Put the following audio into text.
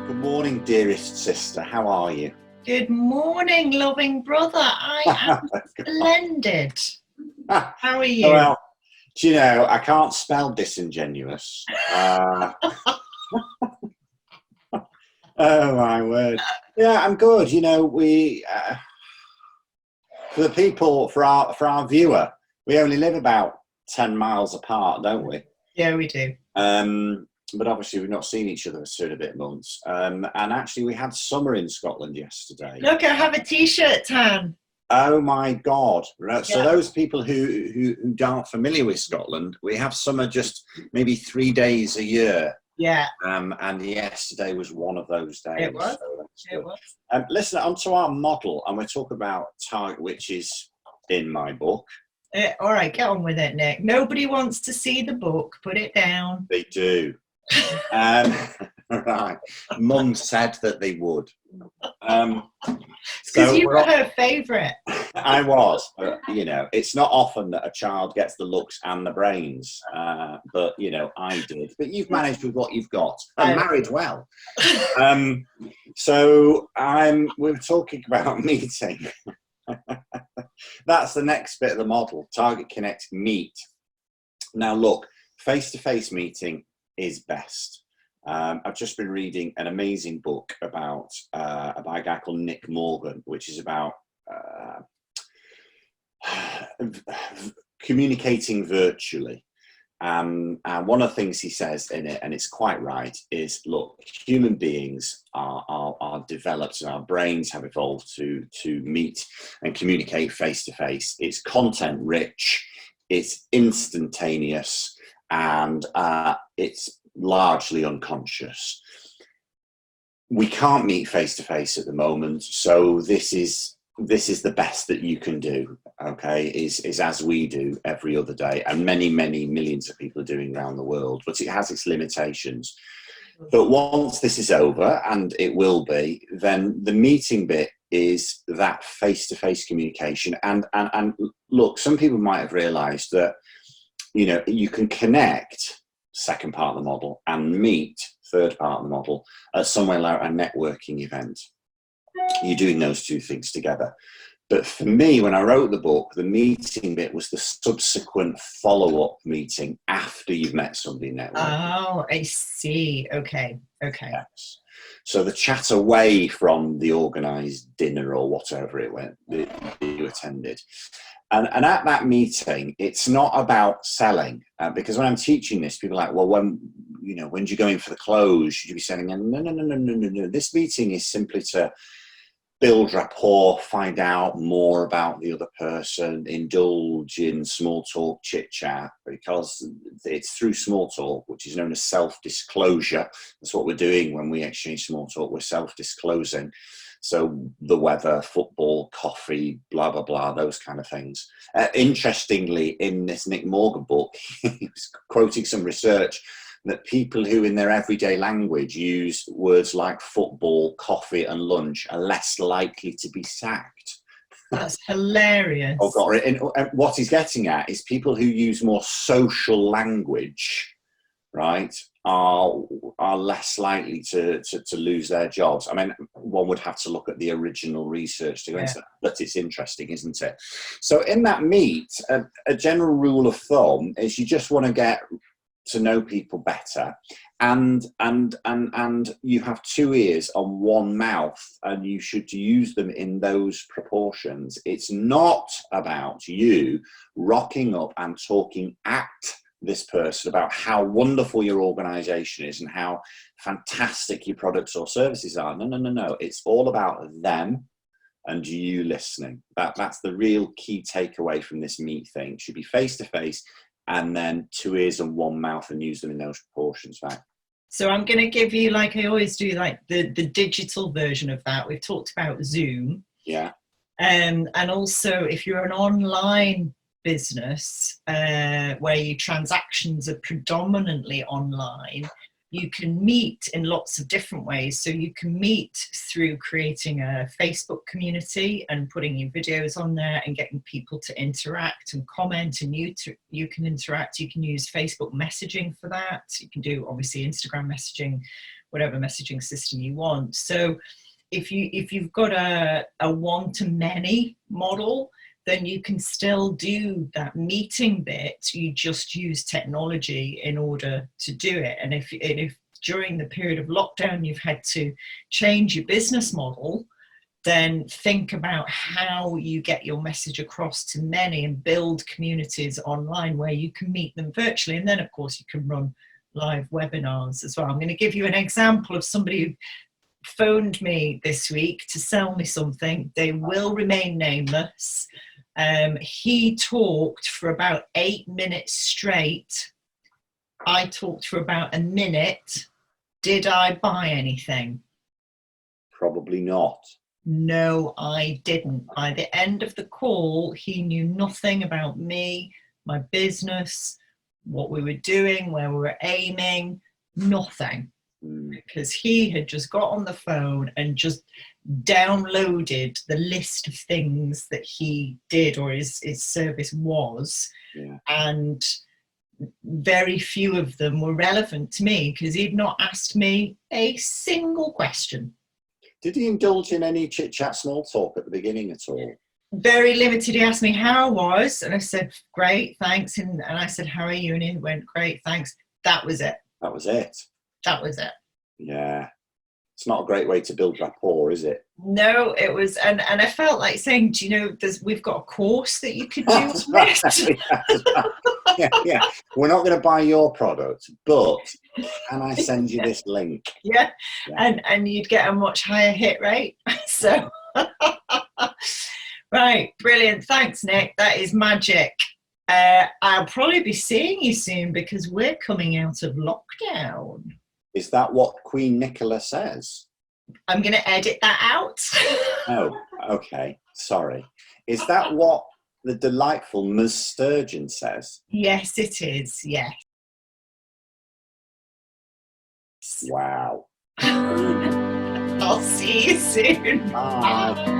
Good morning, dearest sister. How are you? Good morning, loving brother. I am splendid. How are you? Well, do you know, I can't spell disingenuous. Oh, my word. Yeah, I'm good. You know, for the people, for our viewer, we only live about 10 miles apart, don't we? Yeah, we do. But obviously we've not seen each other for 2.5 months. And actually we had summer in Scotland yesterday. Look, I have a t-shirt tan. Oh my God. So Yeah. those people who aren't familiar with Scotland, we have summer just maybe 3 days a year. Yeah. And yesterday was one of those days. It was. So it was. Listen, onto our model, and we'll talk about Target, which is in my book. All right, get on with it, Nick. Nobody wants to see the book. Put it down. They do. Right. Mum said that they would. Because you were her favourite. I was. But, you know, it's not often that a child gets the looks and the brains. But, you know, I did. But you've managed with what you've got. And married well. So we're talking about meeting. That's the next bit of the model. Target Connect Meet. Now, look, face-to-face meeting is best. I've just been reading an amazing book about a guy called Nick Morgan, which is about communicating virtually. And one of the things he says in it, and it's quite right, is look, human beings are developed and our brains have evolved to meet and communicate face to face. It's content rich, it's instantaneous, and it's largely unconscious. We can't meet face to face at the moment, so this is the best that you can do. Okay, is as we do every other day, and many millions of people are doing around the world, but it has its limitations. But once this is over, and it will be, then the meeting bit is that face-to-face communication. And look, some people might have realized that, you know, you can connect, second part of the model, and meet, third part of the model, at somewhere like a networking event. You're doing those two things together. But for me, when I wrote the book, the meeting bit was the subsequent follow-up meeting after you've met somebody in network. Oh, I see. Okay. Yes. So the chat away from the organised dinner or whatever it went that you attended. And at that meeting, it's not about selling, because when I'm teaching this, people are like, well, when do you go in for the close? Should you be selling? And no. This meeting is simply to build rapport, find out more about the other person, indulge in small talk, chit chat, because it's through small talk, which is known as self-disclosure. That's what we're doing when we exchange small talk. We're self-disclosing. So the weather, football, coffee, blah, blah, blah, those kind of things. Interestingly, in this Nick Morgan book, he was quoting some research that people who in their everyday language use words like football, coffee and lunch are less likely to be sacked. That's hilarious. Oh God. And what he's getting at is people who use more social language, right, are less likely to lose their jobs. I mean, one would have to look at the original research to go into that, but it's interesting, isn't it? So in that meet, a general rule of thumb is you just want to get to know people better, and you have 2 ears on one mouth, and you should use them in those proportions. It's not about you rocking up and talking at this person about how wonderful your organization is and how fantastic your products or services are. No. It's all about them and you listening. That's the real key takeaway from this meet thing. It should be face to face, and then 2 ears and one mouth, and use them in those proportions, right? So I'm going to give you, like I always do, like the digital version of that. We've talked about Zoom. Yeah. And also, if you're an online business where your transactions are predominantly online, you can meet in lots of different ways. So you can meet through creating a Facebook community and putting your videos on there and getting people to interact and comment, and you can interact. You can use Facebook messaging for that. You can do obviously Instagram messaging whatever messaging system you want. So if you've got a one-to-many model, then you can still do that meeting bit. You just use technology in order to do it. And if during the period of lockdown you've had to change your business model, then think about how you get your message across to many and build communities online where you can meet them virtually. And then, of course, you can run live webinars as well. I'm going to give you an example of somebody who phoned me this week to sell me something. They will remain nameless. He talked for about 8 minutes straight. I talked for about a minute. Did I buy anything? Probably not. No, I didn't. By the end of the call, he knew nothing about me, my business, what we were doing, where we were aiming, nothing. Because he had just got on the phone and just downloaded the list of things that he did or his service was. Yeah. And very few of them were relevant to me because he'd not asked me a single question. Did he indulge in any chit-chat, small talk at the beginning at all? Very limited. He asked me how I was, and I said, great, thanks. And I said, how are you? And he went, great, thanks. That was it. That was it. That was it. Yeah. It's not a great way to build rapport, is it? No, it was, and I felt like saying, do you know, we've got a course that you could do on this. Yeah. We're not going to buy your product, but can I send you this link? Yeah. And you'd get a much higher hit rate. So, right, brilliant. Thanks, Nick. That is magic. I'll probably be seeing you soon because we're coming out of lockdown. Is that what Queen Nicola says? I'm going to edit that out. Oh, okay. Sorry. Is that what the delightful Ms. Sturgeon says? Yes, it is. Yes. Wow. I'll see you soon. Bye.